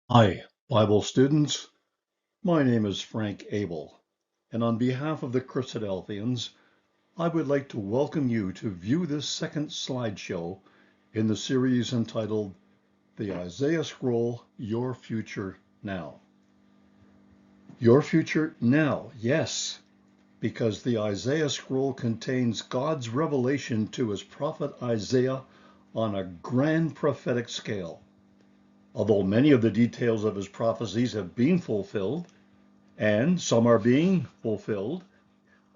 Hi, Bible students. My name is Frank Abel, and on behalf of the Christadelphians, I would like to welcome you to view this second slideshow in the series entitled The Isaiah Scroll, Your Future Now. Your future now, yes, because the Isaiah Scroll contains God's revelation to his prophet Isaiah on a grand prophetic scale. Although many of the details of his prophecies have been fulfilled, and some are being fulfilled,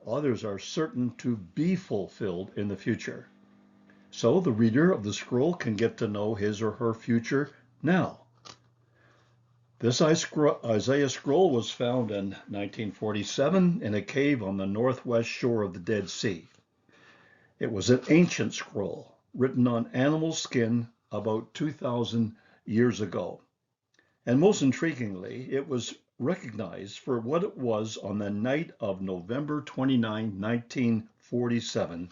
others are certain to be fulfilled in the future. So the reader of the scroll can get to know his or her future now. This Isaiah scroll was found in 1947 in a cave on the northwest shore of the Dead Sea. It was an ancient scroll written on animal skin about 2,000 years ago. And most intriguingly, it was recognized for what it was on the night of November 29, 1947,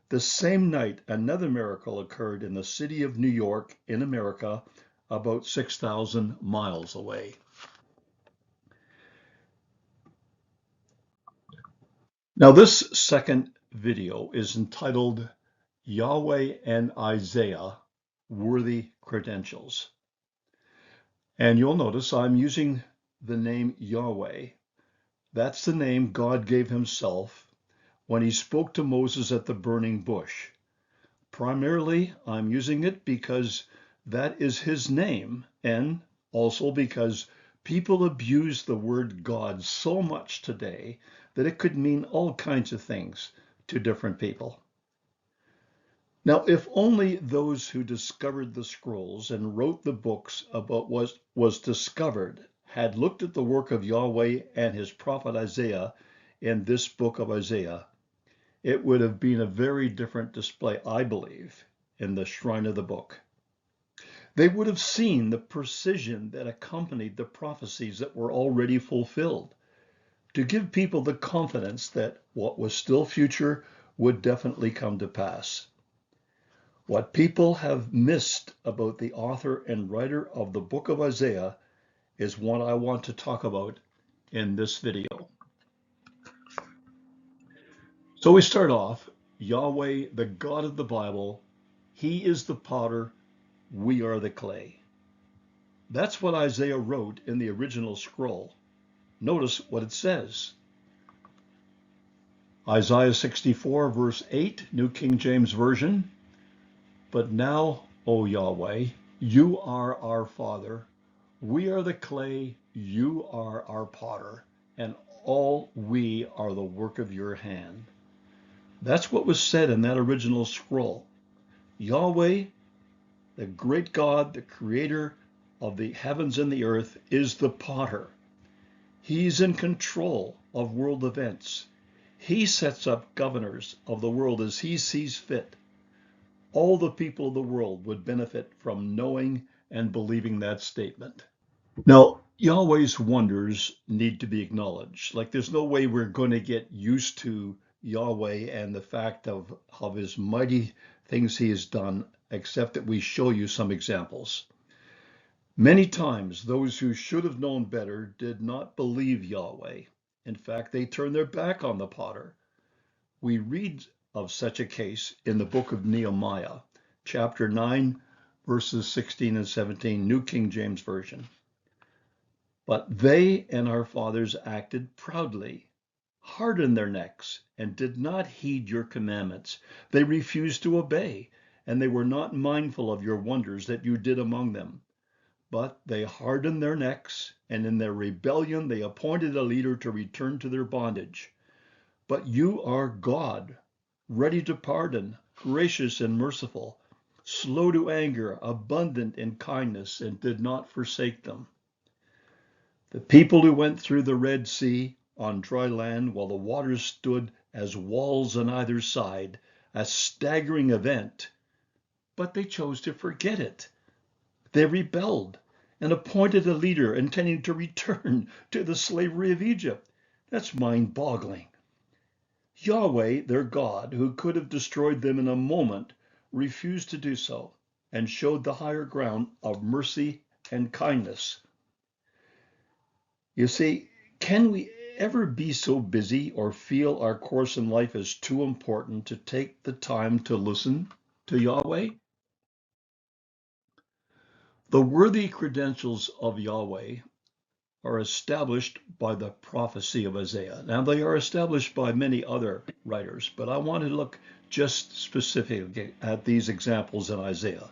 the same night another miracle occurred in the city of New York in America, about 6,000 miles away. Now, this second video is entitled Yahweh and Isaiah, Worthy Credentials. And you'll notice I'm using the name Yahweh. That's the name God gave himself when he spoke to Moses at the burning bush. Primarily, I'm using it because that is his name, and also because people abuse the word God so much today that it could mean all kinds of things to different people. Now, if only those who discovered the scrolls and wrote the books about what was discovered had looked at the work of Yahweh and his prophet Isaiah in this book of Isaiah, it would have been a very different display, I believe, in the shrine of the book. They would have seen the precision that accompanied the prophecies that were already fulfilled, to give people the confidence that what was still future would definitely come to pass. What people have missed about the author and writer of the book of Isaiah is what I want to talk about in this video. So we start off, Yahweh, the God of the Bible, he is the potter, we are the clay. That's what Isaiah wrote in the original scroll. Notice what it says. Isaiah 64 verse 8, New King James Version. But now, O Yahweh, you are our Father. We are the clay, you are our potter, and all we are the work of your hand. That's what was said in that original scroll. Yahweh, the great God, the creator of the heavens and the earth, is the potter. He's in control of world events. He sets up governors of the world as he sees fit. All the people of the world would benefit from knowing and believing that statement. Now, Yahweh's wonders need to be acknowledged. Like there's no way we're going to get used to Yahweh and the fact of his mighty things he has done, except that we show you some examples. Many times, those who should have known better did not believe Yahweh. In fact, they turned their back on the potter. We read of such a case in the book of Nehemiah, chapter 9, verses 16 and 17, New King James Version. But they and our fathers acted proudly, hardened their necks, and did not heed your commandments. They refused to obey, and they were not mindful of your wonders that you did among them. But they hardened their necks, and in their rebellion they appointed a leader to return to their bondage. But you are God, ready to pardon, gracious and merciful, slow to anger, abundant in kindness, and did not forsake them. The people who went through the Red Sea on dry land while the waters stood as walls on either side, a staggering event, but they chose to forget it. They rebelled and appointed a leader intending to return to the slavery of Egypt. That's mind-boggling. Yahweh, their God, who could have destroyed them in a moment, refused to do so and showed the higher ground of mercy and kindness. You see, can we ever be so busy or feel our course in life is too important to take the time to listen to Yahweh? The worthy credentials of Yahweh are established by the prophecy of Isaiah. Now, they are established by many other writers, but I want to look just specifically at these examples in Isaiah.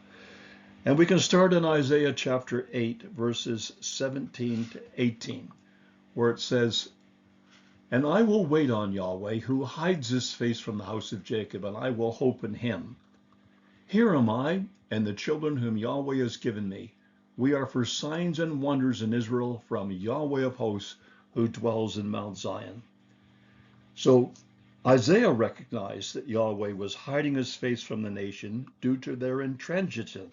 And we can start in Isaiah chapter 8, verses 17 to 18, where it says, "And I will wait on Yahweh, who hides his face from the house of Jacob, and I will hope in him. Here am I, and the children whom Yahweh has given me. We are for signs and wonders in Israel from Yahweh of hosts, who dwells in Mount Zion." So Isaiah recognized that Yahweh was hiding his face from the nation due to their intransigence.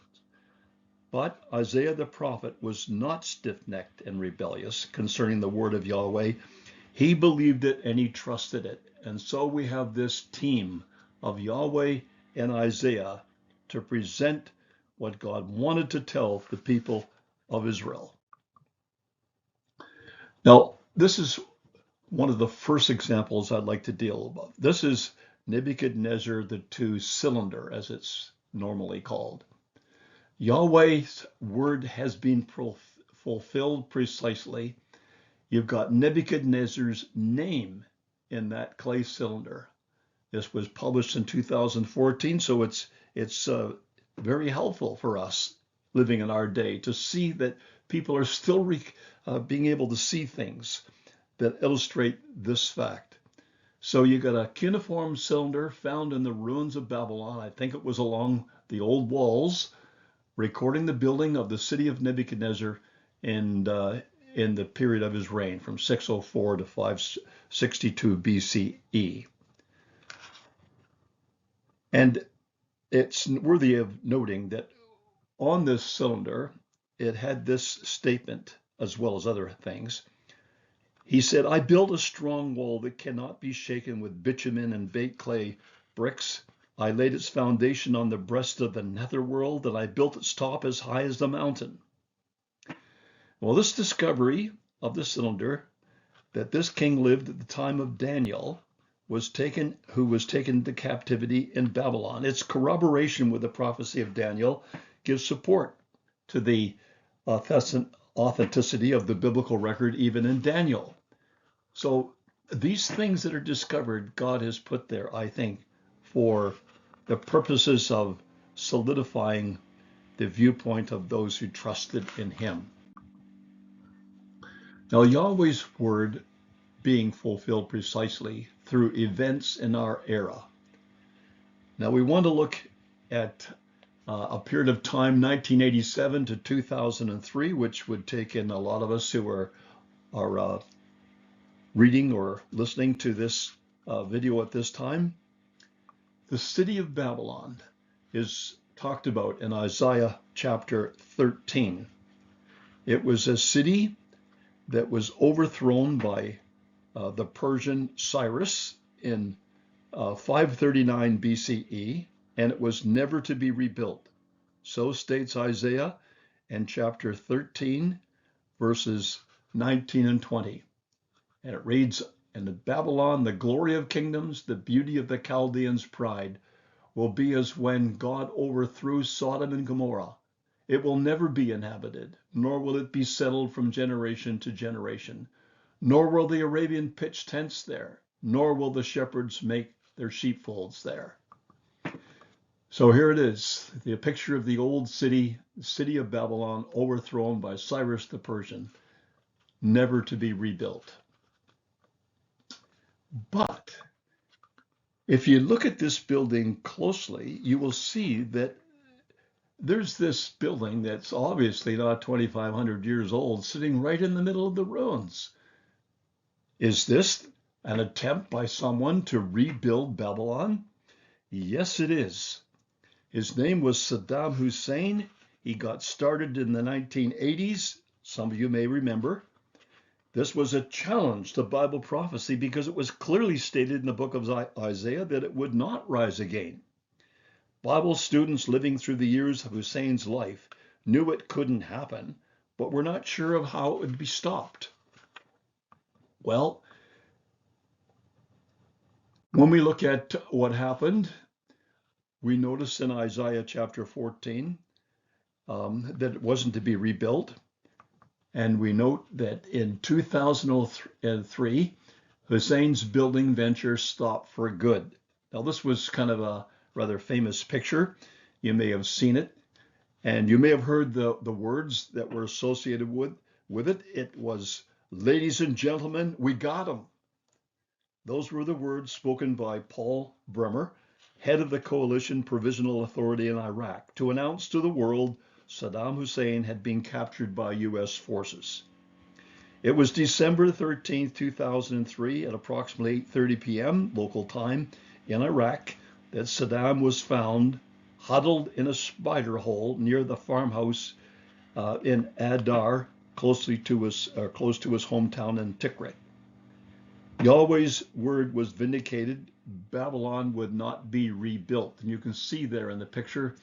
But Isaiah the prophet was not stiff-necked and rebellious concerning the word of Yahweh. He believed it and he trusted it. And so we have this team of Yahweh and Isaiah to present what God wanted to tell the people of Israel. Now, this is one of the first examples I'd like to deal with. This is Nebuchadnezzar the two-cylinder, as it's normally called. Yahweh's word has been fulfilled precisely. You've got Nebuchadnezzar's name in that clay cylinder. This was published in 2014, so it's very helpful for us living in our day to see that people are still being able to see things that illustrate this fact. So you got a cuneiform cylinder found in the ruins of Babylon. I think it was along the old walls, recording the building of the city of Nebuchadnezzar in the period of his reign from 604 to 562 BCE. And it's worthy of noting that on this cylinder, it had this statement, as well as other things. He said, "I built a strong wall that cannot be shaken with bitumen and baked clay bricks. I laid its foundation on the breast of the netherworld, and I built its top as high as the mountain." Well, this discovery of the cylinder, that this king lived at the time of Daniel, who was taken to captivity in Babylon. Its corroboration with the prophecy of Daniel gives support to the authenticity of the biblical record, even in Daniel. So these things that are discovered, God has put there, I think, for the purposes of solidifying the viewpoint of those who trusted in him. Now, Yahweh's word being fulfilled precisely through events in our era. Now, we want to look at a period of time, 1987 to 2003, which would take in a lot of us who are reading or listening to this video at this time. The city of Babylon is talked about in Isaiah chapter 13. It was a city that was overthrown by the Persian Cyrus in 539 BCE, and it was never to be rebuilt. So states Isaiah in chapter 13, verses 19 and 20. And it reads, "And in Babylon, the glory of kingdoms, the beauty of the Chaldeans' pride, will be as when God overthrew Sodom and Gomorrah. It will never be inhabited, nor will it be settled from generation to generation. Nor will the Arabian pitch tents there, nor will the shepherds make their sheepfolds there." So here it is, the picture of the old city, the city of Babylon, overthrown by Cyrus the Persian, never to be rebuilt. But if you look at this building closely, you will see that there's this building that's obviously not 2,500 years old, sitting right in the middle of the ruins. Is this an attempt by someone to rebuild Babylon? Yes, it is. His name was Saddam Hussein. He got started in the 1980s. Some of you may remember. This was a challenge to Bible prophecy because it was clearly stated in the book of Isaiah that it would not rise again. Bible students living through the years of Hussein's life knew it couldn't happen, but were not sure of how it would be stopped. Well, when we look at what happened, we notice in Isaiah chapter 14 that it wasn't to be rebuilt. And we note that in 2003, Hussein's building venture stopped for good. Now, this was kind of a rather famous picture. You may have seen it, and you may have heard the words that were associated with it. It was, "Ladies and gentlemen, we got him." Those were the words spoken by Paul Bremer, head of the Coalition Provisional Authority in Iraq, to announce to the world Saddam Hussein had been captured by U.S. forces. It was December 13, 2003, at approximately 8:30 p.m. local time in Iraq that Saddam was found huddled in a spider hole near the farmhouse in Adar, close to his hometown in Tikrit. Yahweh's word was vindicated. Babylon would not be rebuilt. And you can see there in the picture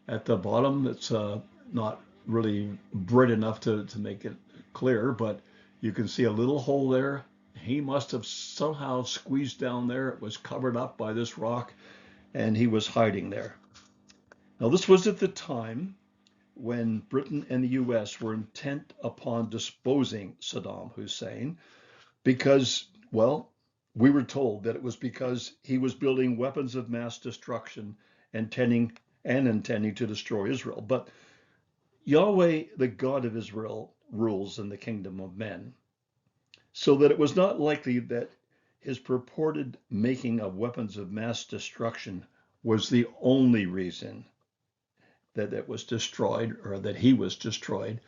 at the bottom, it's not really bright enough to make it clear, but you can see a little hole there. He must have somehow squeezed down there. It was covered up by this rock, and he was hiding there. Now, this was at the time when Britain and the U.S. were intent upon disposing Saddam Hussein because, well, we were told that it was because he was building weapons of mass destruction and intending to destroy Israel. But Yahweh, the God of Israel, rules in the kingdom of men, so that it was not likely that his purported making of weapons of mass destruction was the only reason that it was destroyed, or that he was destroyed.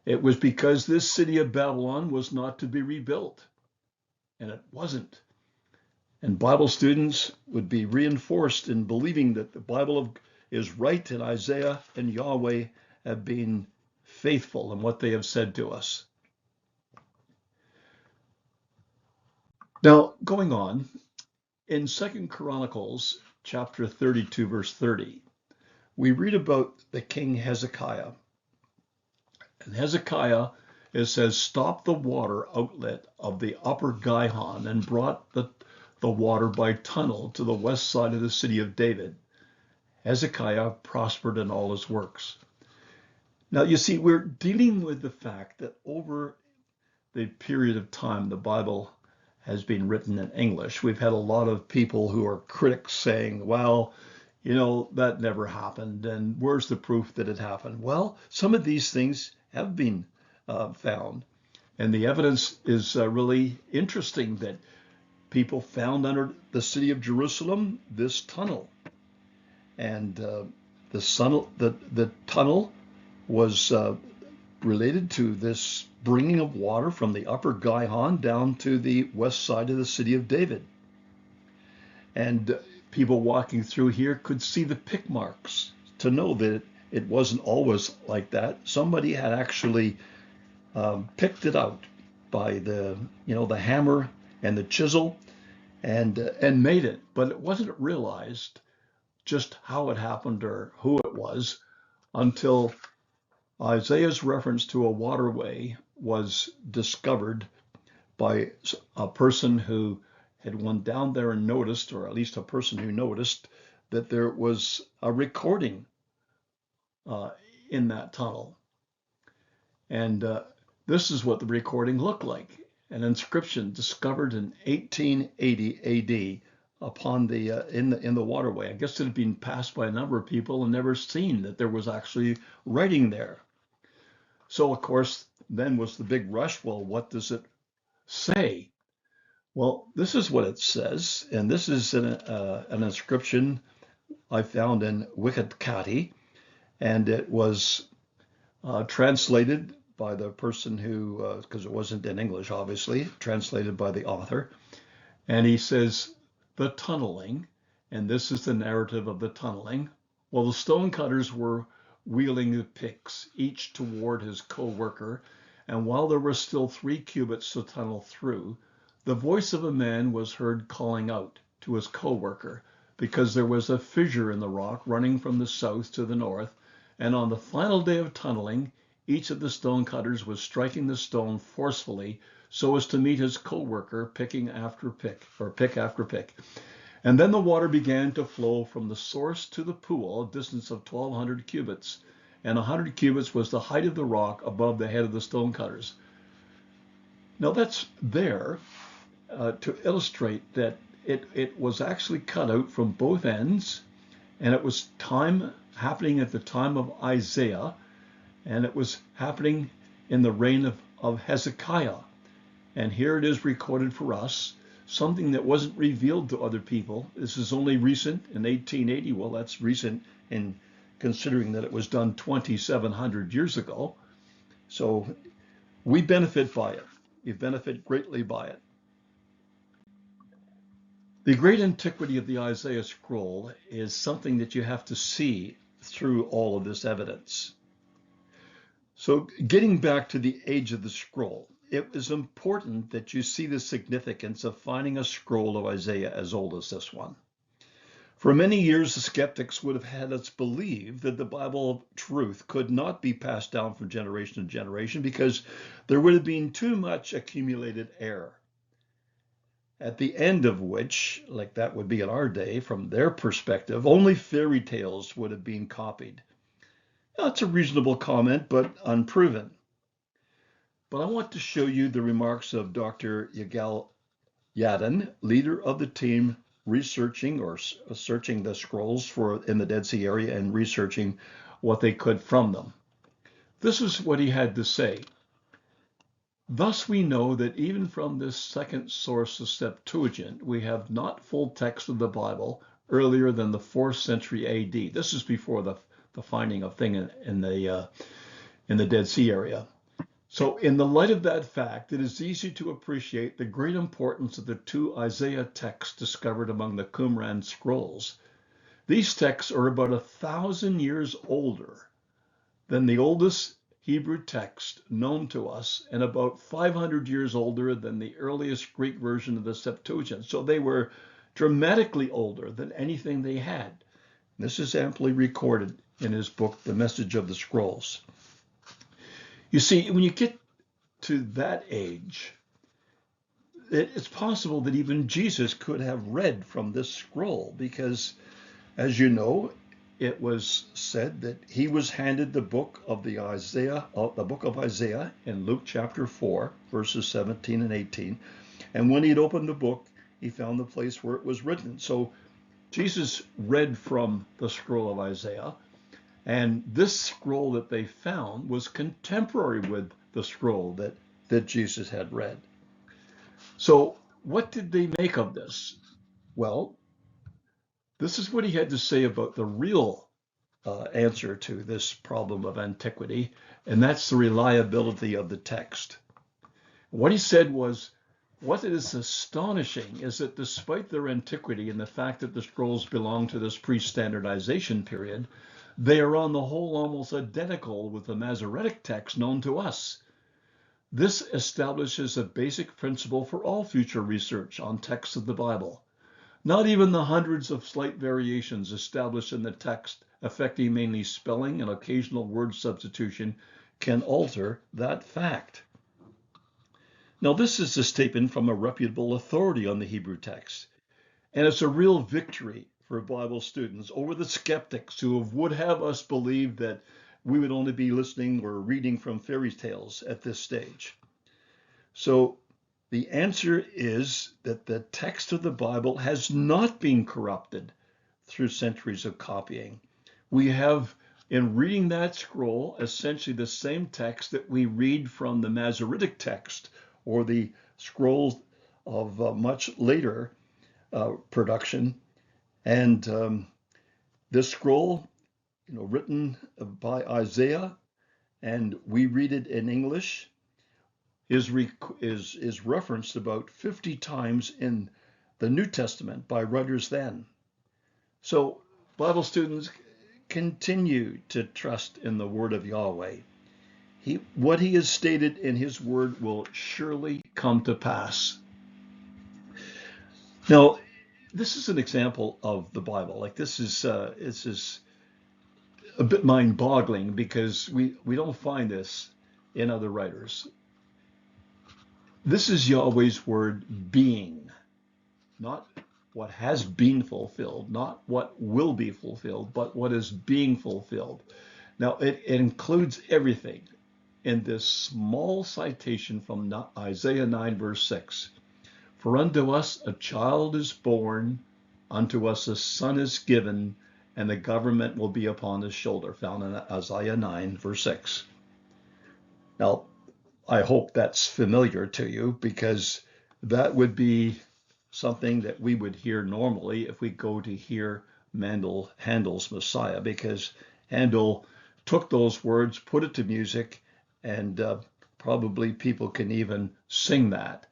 It was because this city of Babylon was not to be rebuilt, and it wasn't. And Bible students would be reinforced in believing that the Bible is right, and Isaiah and Yahweh have been faithful in what they have said to us. Now, going on, in 2 Chronicles chapter 32, verse 30, we read about the king Hezekiah. And Hezekiah, it says, stopped the water outlet of the upper Gihon and brought the water by tunnel to the west side of the city of David. Hezekiah prospered in all his works. Now, you see, we're dealing with the fact that over the period of time the Bible has been written in English, we've had a lot of people who are critics saying, well, you know, that never happened, and where's the proof that it happened? Well, some of these things have been found, and the evidence is really interesting that people found under the city of Jerusalem this tunnel, and the tunnel was related to this bringing of water from the upper Gihon down to the west side of the city of David. And people walking through here could see the pick marks to know that it wasn't always like that. Somebody had actually picked it out by the hammer and the chisel and made it, but it wasn't realized just how it happened or who it was until Isaiah's reference to a waterway was discovered by a person who had went down there and noticed, or at least a person who noticed, that there was a recording in that tunnel. And this is what the recording looked like. An inscription discovered in 1880 AD upon the in the waterway. I guess it had been passed by a number of people and never seen that there was actually writing there. So of course, then was the big rush. Well, what does it say? Well, this is what it says, and this is an inscription I found in YHWH, and it was translated by the person who, because it wasn't in English, obviously, translated by the author. And he says, the tunneling, and this is the narrative of the tunneling. Well, the stonecutters were wheeling the picks, each toward his co-worker, and while there were still 3 cubits to tunnel through, the voice of a man was heard calling out to his co-worker, because there was a fissure in the rock running from the south to the north, and on the final day of tunneling, each of the stonecutters was striking the stone forcefully so as to meet his co-worker picking after pick, or pick after pick. And then the water began to flow from the source to the pool, a distance of 1,200 cubits. And 100 cubits was the height of the rock above the head of the stonecutters. Now that's there to illustrate that it was actually cut out from both ends, and it was happening at the time of Isaiah, and it was happening in the reign of Hezekiah. And here it is recorded for us, something that wasn't revealed to other people. This is only recent in 1880. Well, that's recent in considering that it was done 2,700 years ago. So we benefit by it. We benefit greatly by it. The great antiquity of the Isaiah scroll is something that you have to see through all of this evidence. So getting back to the age of the scroll, it is important that you see the significance of finding a scroll of Isaiah as old as this one. For many years, the skeptics would have had us believe that the Bible truth could not be passed down from generation to generation because there would have been too much accumulated error. At the end of which, like that would be in our day, from their perspective, only fairy tales would have been copied. That's a reasonable comment, but unproven. But I want to show you the remarks of Dr. Yigal Yadin, leader of the team researching or searching the scrolls in the Dead Sea area and researching what they could from them. This is what he had to say. Thus we know that even from this second source, the Septuagint, we have not full text of the Bible earlier than the 4th century AD. This is before the finding of thing in the Dead Sea area. So in the light of that fact, it is easy to appreciate the great importance of the 2 Isaiah texts discovered among the Qumran scrolls. These texts are about 1,000 years older than the oldest Hebrew text known to us, and about 500 years older than the earliest Greek version of the Septuagint. So they were dramatically older than anything they had. This is amply recorded in his book, The Message of the Scrolls. You see, when you get to that age, it's possible that even Jesus could have read from this scroll because, as you know, it was said that he was handed the book of Isaiah in Luke chapter 4, verses 17 and 18. And when he'd opened the book, he found the place where it was written. So Jesus read from the scroll of Isaiah. And this scroll that they found was contemporary with the scroll that Jesus had read. So what did they make of this? Well, this is what he had to say about the real answer to this problem of antiquity, and that's the reliability of the text. What he said was, what is astonishing is that despite their antiquity and the fact that the scrolls belong to this pre-standardization period, they are on the whole almost identical with the Masoretic text known to us. This establishes a basic principle for all future research on texts of the Bible. Not even the hundreds of slight variations established in the text, affecting mainly spelling and occasional word substitution, can alter that fact. Now, this is a statement from a reputable authority on the Hebrew text, and it's a real victory for Bible students over the skeptics who would have us believe that we would only be listening or reading from fairy tales at this stage. So the answer is that the text of the Bible has not been corrupted through centuries of copying. We have, in reading that scroll, essentially the same text that we read from the Masoretic text or the scrolls of much later production. And this scroll, written by Isaiah, and we read it in English, is referenced about 50 times in the New Testament by writers then. So Bible students, continue to trust in the word of Yahweh. What he has stated in his word will surely come to pass. Now, this is an example of the Bible. Like this is a bit mind-boggling because we don't find this in other writers. This is Yahweh's word being, not what has been fulfilled, not what will be fulfilled, but what is being fulfilled. Now, it includes everything in this small citation from Isaiah 9, verse 6. For unto us a child is born, unto us a son is given, and the government will be upon his shoulder, found in Isaiah 9, verse 6. Now, I hope that's familiar to you, because that would be something that we would hear normally if we go to hear Handel's Messiah, because Handel took those words, put it to music, and probably people can even sing that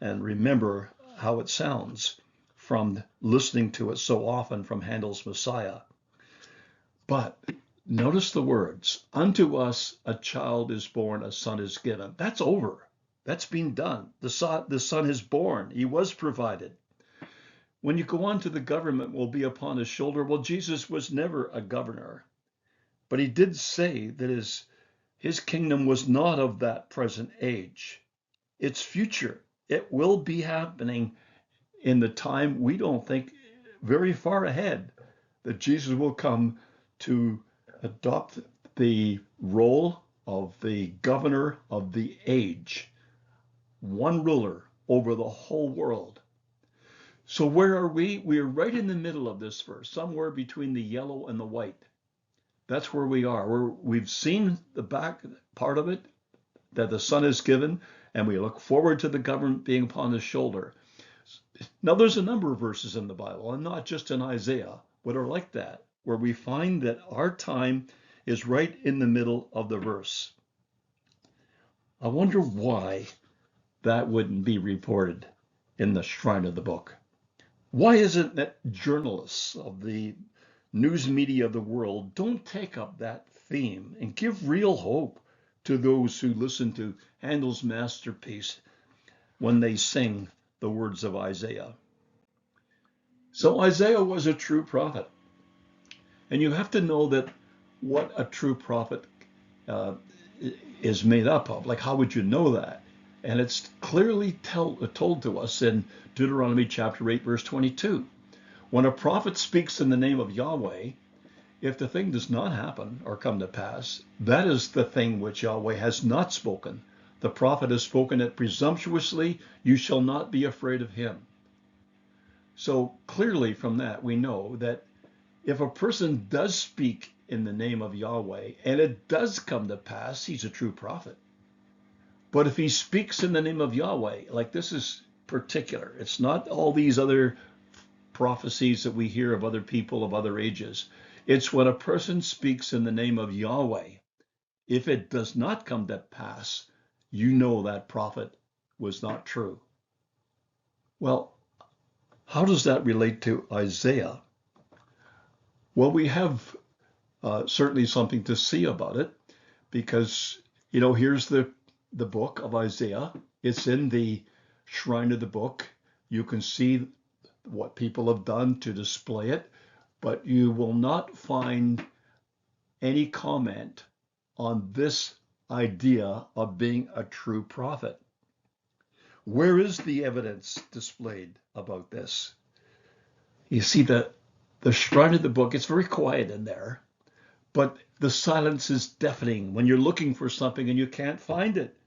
and remember how it sounds from listening to it so often from Handel's Messiah. But notice the words, unto us a child is born, a son is given. That's over. That's been done. The son is born. He was provided. When you go on to the government will be upon his shoulder, well, Jesus was never a governor, but he did say that his kingdom was not of that present age. It's future. It will be happening in the time we don't think very far ahead, that Jesus will come to adopt the role of the governor of the age, one ruler over the whole world. So where are we? We are right in the middle of this verse, somewhere between the yellow and the white. That's where we are. We've seen the back part of it, that the son is given, and we look forward to the government being upon his shoulder. Now, there's a number of verses in the Bible, and not just in Isaiah, that are like that, where we find that our time is right in the middle of the verse. I wonder why that wouldn't be reported in the shrine of the book. Why is it that journalists of the news media of the world don't take up that theme and give real hope to those who listen to Handel's masterpiece when they sing the words of Isaiah? So Isaiah was a true prophet. And you have to know that what a true prophet is made up of. Like, how would you know that? And it's clearly told to us in Deuteronomy chapter 8, verse 22. When a prophet speaks in the name of Yahweh, if the thing does not happen or come to pass, that is the thing which Yahweh has not spoken. The prophet has spoken it presumptuously. You shall not be afraid of him. So clearly from that, we know that if a person does speak in the name of Yahweh and it does come to pass, he's a true prophet. But if he speaks in the name of Yahweh, like this is particular, it's not all these other prophecies that we hear of other people of other ages. It's when a person speaks in the name of Yahweh. If it does not come to pass, you know that prophet was not true. Well, how does that relate to Isaiah? Well, we have certainly something to see about it, because, here's the book of Isaiah. It's in the shrine of the book. You can see what people have done to display it, but you will not find any comment on this idea of being a true prophet. Where is the evidence displayed about this? You see that the shrine of the book, it's very quiet in there, but the silence is deafening when you're looking for something and you can't find it.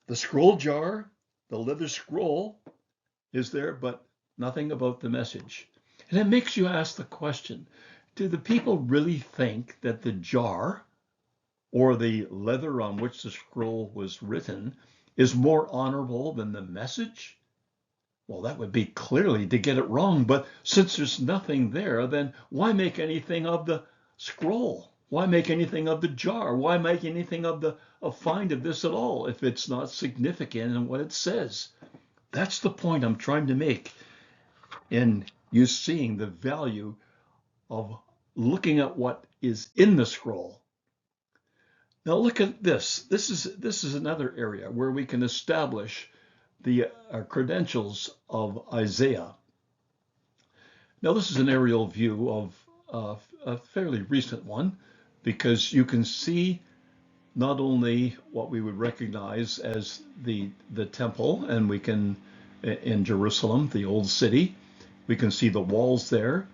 The scroll jar, the leather scroll, is there, but nothing about the message. And it makes you ask the question, do the people really think that the jar or the leather on which the scroll was written is more honorable than the message? Well, that would be clearly to get it wrong. But since there's nothing there, then why make anything of the scroll? Why make anything of the jar? Why make anything of a find of this at all if it's not significant in what it says? That's the point I'm trying to make in you seeing the value of looking at what is in the scroll. Now look at this. This is another area where we can establish the credentials of Isaiah. Now this is an aerial view of a fairly recent one, because you can see not only what we would recognize as the temple, and we can, in Jerusalem, the old city, we can see the walls there,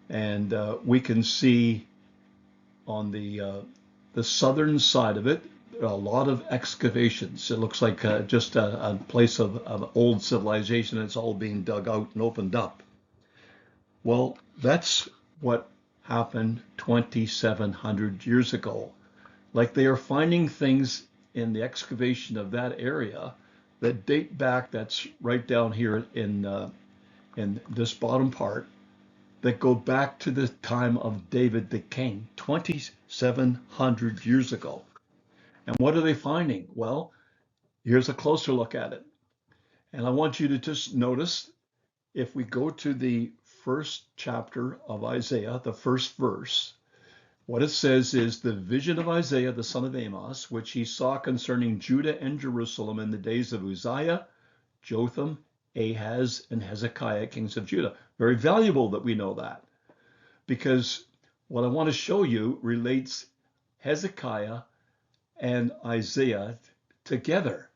and we can see on the southern side of it a lot of excavations. It looks like just a place of old civilization. It's all being dug out and opened up. Well, that's what happened 2,700 years ago. Like they are finding things in the excavation of that area that date back, that's right down here in this bottom part, that go back to the time of David the king, 2,700 years ago. And what are they finding? Well, here's a closer look at it. And I want you to just notice, if we go to the first chapter of Isaiah, the first verse, what it says is, the vision of Isaiah, the son of Amos, which he saw concerning Judah and Jerusalem in the days of Uzziah, Jotham, Ahaz, and Hezekiah, kings of Judah. Very valuable that we know that, because what I want to show you relates Hezekiah and Isaiah together.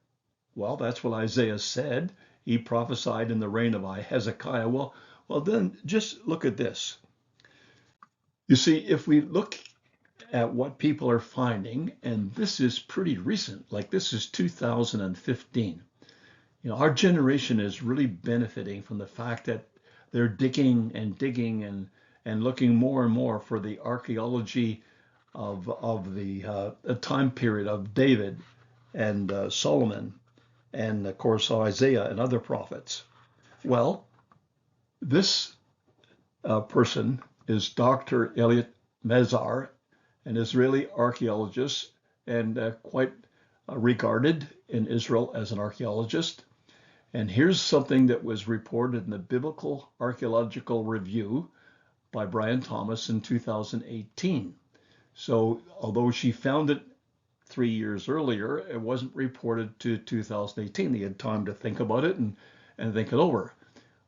Well, that's what Isaiah said. He prophesied in the reign of Hezekiah. Well, then just look at this. You see, if we look at what people are finding, and this is pretty recent, like this is 2015. Our generation is really benefiting from the fact that they're digging and looking more and more for the archaeology of the time period of David and Solomon, and of course Isaiah and other prophets. Well, this person is Dr. Elliot Mezar, an Israeli archaeologist, and quite regarded in Israel as an archaeologist. And here's something that was reported in the Biblical Archaeological Review by Brian Thomas in 2018. So although she found it 3 years earlier, it wasn't reported to 2018. They had time to think about it and think it over.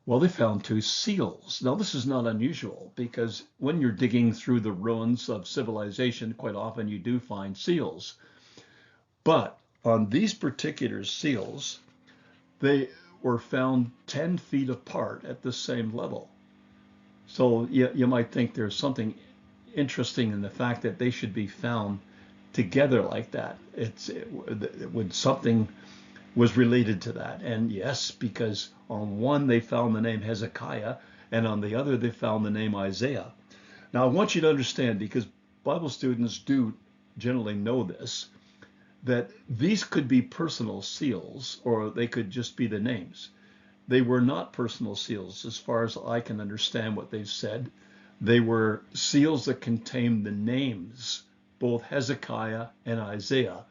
Well, they found 2 seals. Now, this is not unusual, because when you're digging through the ruins of civilization, quite often you do find seals. But on these particular seals, they were found 10 feet apart at the same level. So you might think there's something interesting in the fact that they should be found together like that. Would something was related to that. And yes, because on one they found the name Hezekiah, and on the other they found the name Isaiah. Now I want you to understand, because Bible students do generally know this, that these could be personal seals, or they could just be the names. They were not personal seals, as far as I can understand what they've said. They were seals that contained the names, both Hezekiah and Isaiah.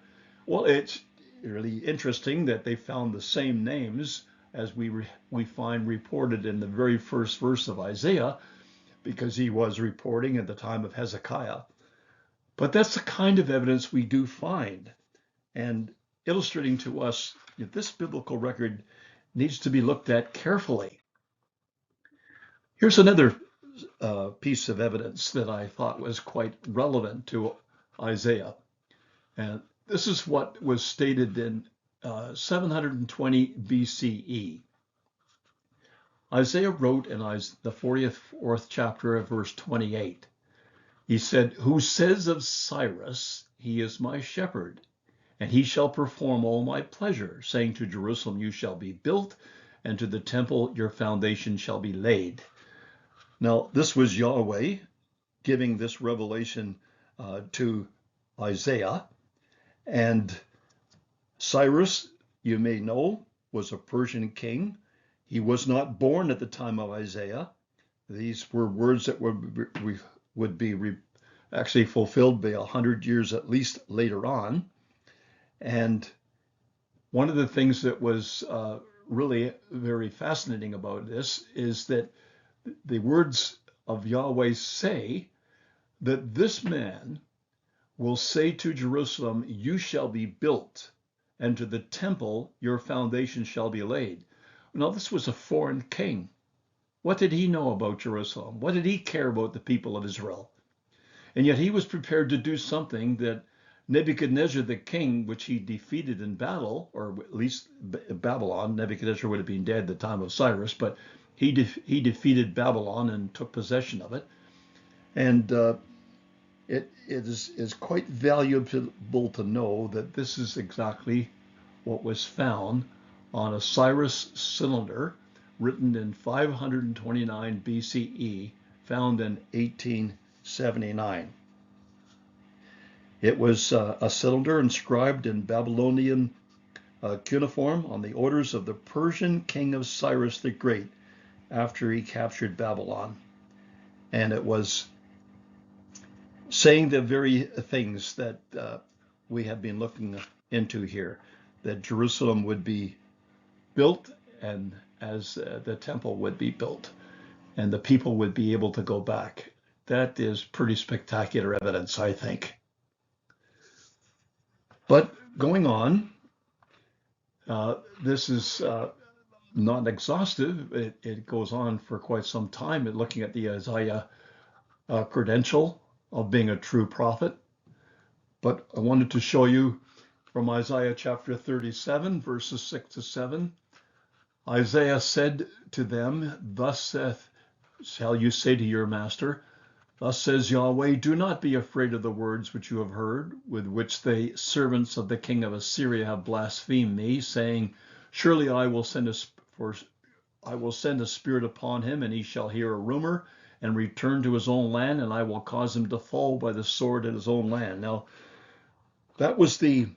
Well, it's really interesting that they found the same names as we find reported in the very first verse of Isaiah, because he was reporting at the time of Hezekiah. But that's the kind of evidence we do find, and illustrating to us that this biblical record needs to be looked at carefully. Here's another piece of evidence that I thought was quite relevant to Isaiah. And this is what was stated in 720 BCE. Isaiah wrote in the 44th chapter of verse 28. He said, "Who says of Cyrus, he is my shepherd, and he shall perform all my pleasure, saying to Jerusalem, you shall be built, and to the temple your foundation shall be laid." Now, this was Yahweh giving this revelation to Isaiah. And Cyrus, you may know, was a Persian king. He was not born at the time of Isaiah. These were words that would be actually fulfilled by 100 years at least later on. And one of the things that was really very fascinating about this is that the words of Yahweh say that this man will say to Jerusalem, you shall be built, and to the temple your foundation shall be laid. Now, this was a foreign king. What did he know about Jerusalem? What did he care about the people of Israel? And yet he was prepared to do something that Nebuchadnezzar the king, which he defeated in battle, or at least Babylon. Nebuchadnezzar would have been dead at the time of Cyrus, but he defeated Babylon and took possession of it. And it is quite valuable to know that this is exactly what was found on a Cyrus cylinder written in 529 BCE, found in 1879. It was a cylinder inscribed in Babylonian cuneiform on the orders of the Persian king of Cyrus the Great after he captured Babylon. And it was saying the very things that we have been looking into here, that Jerusalem would be built, and as the temple would be built, and the people would be able to go back. That is pretty spectacular evidence, I think. But going on, this is not exhaustive. It goes on for quite some time, looking at the Isaiah credential of being a true prophet. But I wanted to show you from Isaiah chapter 37, verses 6 to 7. Isaiah said to them, "Thus shall you say to your master, thus says Yahweh, do not be afraid of the words which you have heard, with which the servants of the king of Assyria have blasphemed me, saying, surely I will send a spirit upon him, and he shall hear a rumor and return to his own land, and I will cause him to fall by the sword in his own land." Now, that was the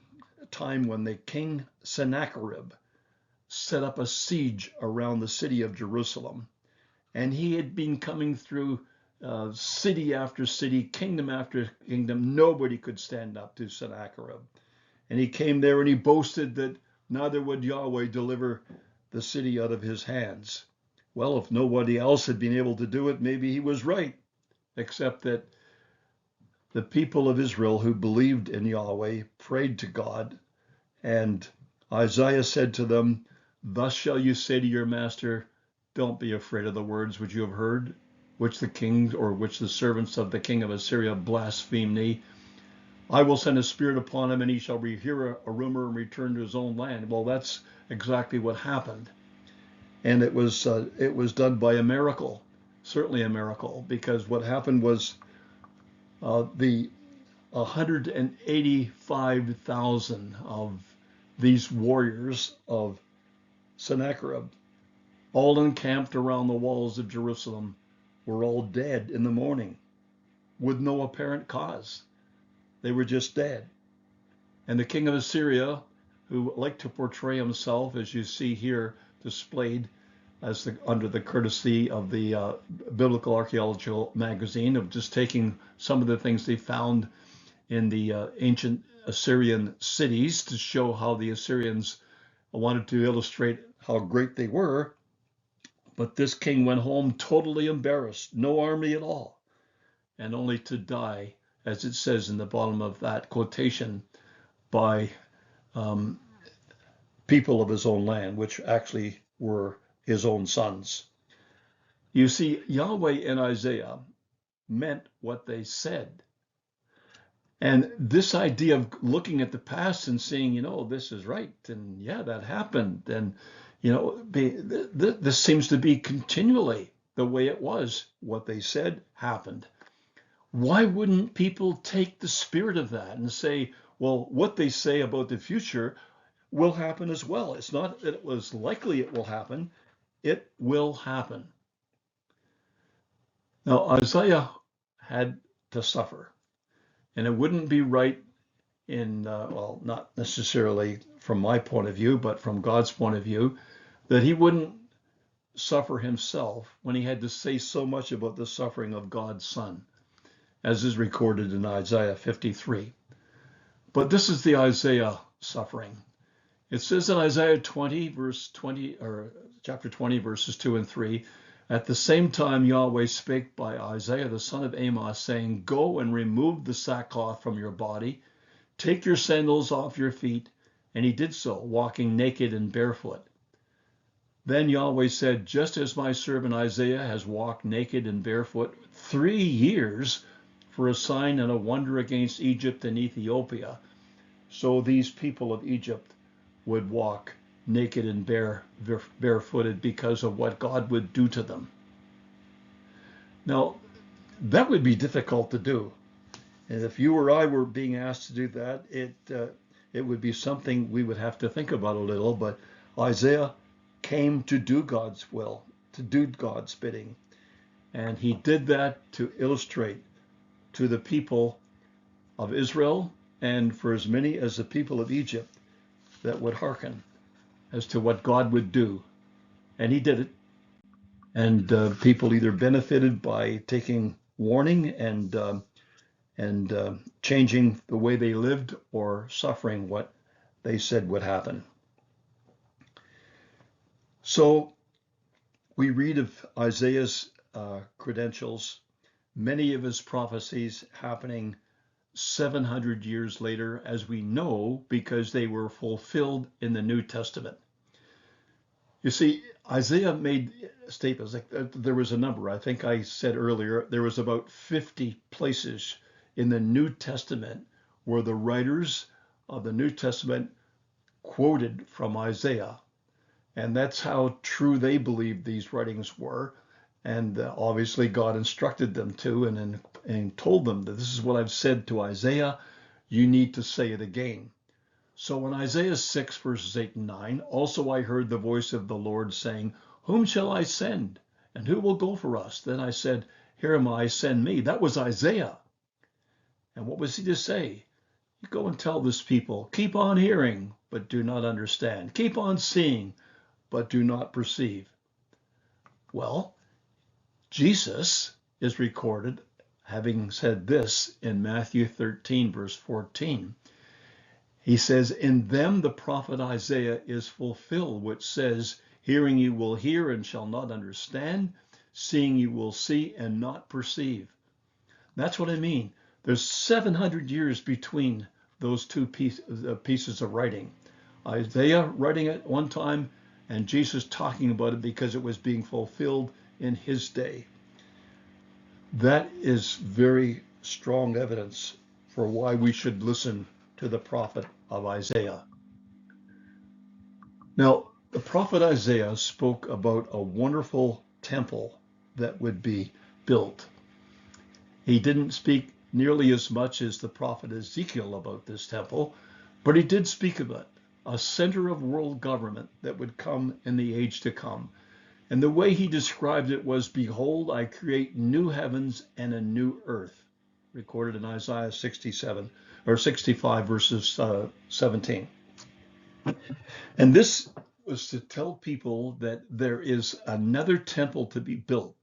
time when the king Sennacherib set up a siege around the city of Jerusalem. And he had been coming through city after city, kingdom after kingdom. Nobody could stand up to Sennacherib. And he came there and he boasted that neither would Yahweh deliver the city out of his hands. Well, if nobody else had been able to do it, maybe he was right, except that the people of Israel who believed in Yahweh prayed to God, and Isaiah said to them, "Thus shall you say to your master, don't be afraid of the words which you have heard, which the servants of the king of Assyria blaspheme me. I will send a spirit upon him, and he shall hear a rumor and return to his own land." Well, that's exactly what happened. And it was done by a miracle, certainly a miracle, because what happened was the 185,000 of these warriors of Sennacherib, all encamped around the walls of Jerusalem, were all dead in the morning with no apparent cause. They were just dead. And the king of Assyria, who liked to portray himself, as you see here displayed, as under the courtesy of the Biblical Archaeological Magazine, of just taking some of the things they found in the ancient Assyrian cities to show how the Assyrians wanted to illustrate how great they were. But this king went home totally embarrassed, no army at all, and only to die, as it says in the bottom of that quotation, by people of his own land, which actually were his own sons. You see, Yahweh and Isaiah meant what they said. And this idea of looking at the past and saying, this is right, and yeah, that happened, and this seems to be continually the way it was. What they said happened. Why wouldn't people take the spirit of that and say, well, what they say about the future will happen as well? It's not that it was likely it will happen. It will happen. Now, Isaiah had to suffer, and it wouldn't be right not necessarily from my point of view, but from God's point of view, that he wouldn't suffer himself when he had to say so much about the suffering of God's Son, as is recorded in Isaiah 53. But this is the Isaiah suffering. It says in Isaiah 20, chapter 20, verses 2 and 3, "At the same time Yahweh spake by Isaiah the son of Amos, saying, Go and remove the sackcloth from your body, take your sandals off your feet. And he did so, walking naked and barefoot. Then Yahweh said, just as my servant Isaiah has walked naked and barefoot 3 years for a sign and a wonder against Egypt and Ethiopia, so these people of Egypt would walk naked and barefooted because of what God would do to them. Now, that would be difficult to do. And if you or I were being asked to do that, it would be something we would have to think about a little. But Isaiah came to do God's will, to do God's bidding. And he did that to illustrate to the people of Israel and for as many as the people of Egypt that would hearken as to what God would do. And he did it. And people either benefited by taking warning and changing the way they lived, or suffering what they said would happen. So we read of Isaiah's credentials, many of his prophecies happening 700 years later, as we know, because they were fulfilled in the New Testament. You see, Isaiah made statements like there was a number. I think I said earlier, there was about 50 places in the New Testament where the writers of the New Testament quoted from Isaiah. And that's how true they believed these writings were. And obviously God instructed them to and told them that this is what I've said to Isaiah. You need to say it again. So in Isaiah 6, verses 8 and 9, also I heard the voice of the Lord saying, whom shall I send? And who will go for us? Then I said, here am I, send me. That was Isaiah. And what was he to say? You go and tell this people, keep on hearing, but do not understand. Keep on seeing, but do not perceive. Well, Jesus is recorded having said this in Matthew 13, verse 14. He says, in them the prophet Isaiah is fulfilled, which says, hearing you will hear and shall not understand, seeing you will see and not perceive. That's what I mean. There's 700 years between those two pieces of writing. Isaiah writing it one time and Jesus talking about it because it was being fulfilled in his day. That is very strong evidence for why we should listen to the prophet of Isaiah. Now, the prophet Isaiah spoke about a wonderful temple that would be built. He didn't speak nearly as much as the prophet Ezekiel about this temple, but he did speak of it, a center of world government that would come in the age to come. And the way he described it was, behold, I create new heavens and a new earth, recorded in Isaiah 65, verses 17. And this was to tell people that there is another temple to be built.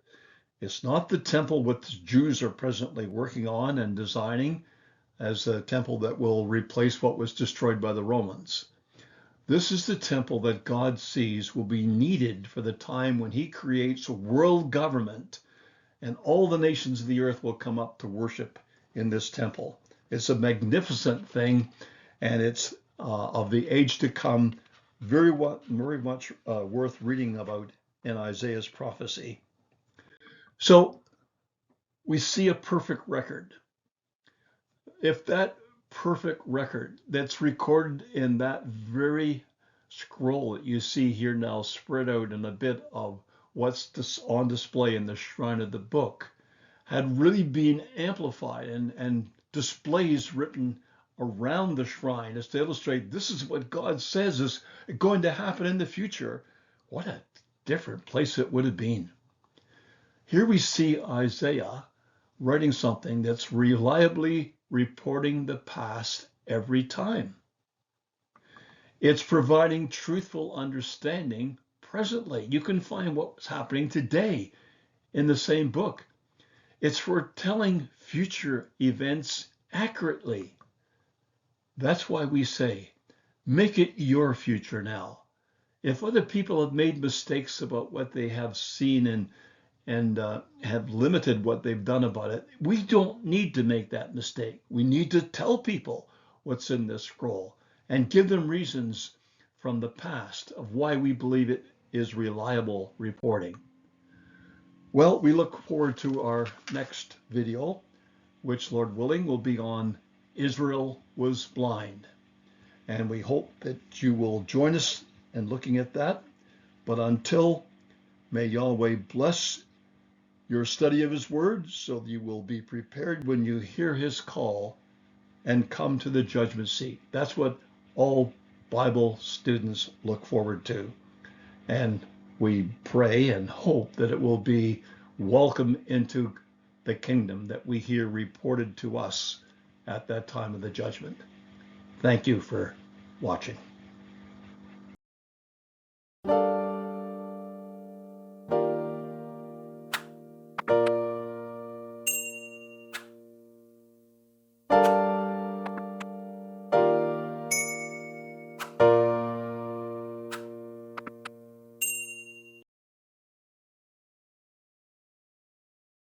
It's not the temple what the Jews are presently working on and designing as a temple that will replace what was destroyed by the Romans. This is the temple that God sees will be needed for the time when he creates world government, and all the nations of the earth will come up to worship in this temple. It's a magnificent thing, and it's of the age to come, very much worth reading about in Isaiah's prophecy. So we see a perfect record. If that perfect record that's recorded in that very scroll that you see here now spread out in a bit of what's on display in the shrine of the book had really been amplified and displays written around the shrine as to illustrate this is what God says is going to happen in the future, what a different place it would have been. Here we see Isaiah writing something that's reliably reporting the past every time. It's providing truthful understanding presently. You can find what's happening today in the same book. It's foretelling future events accurately. That's why we say, make it your future now. If other people have made mistakes about what they have seen and have limited what they've done about it, we don't need to make that mistake. We need to tell people what's in this scroll and give them reasons from the past of why we believe it is reliable reporting. Well, we look forward to our next video, which, Lord willing, will be on Israel was blind. And we hope that you will join us in looking at that. But until, may Yahweh bless your study of his word so that you will be prepared when you hear his call and come to the judgment seat. That's what all Bible students look forward to. And we pray and hope that it will be welcome into the kingdom that we hear reported to us at that time of the judgment. Thank you for watching.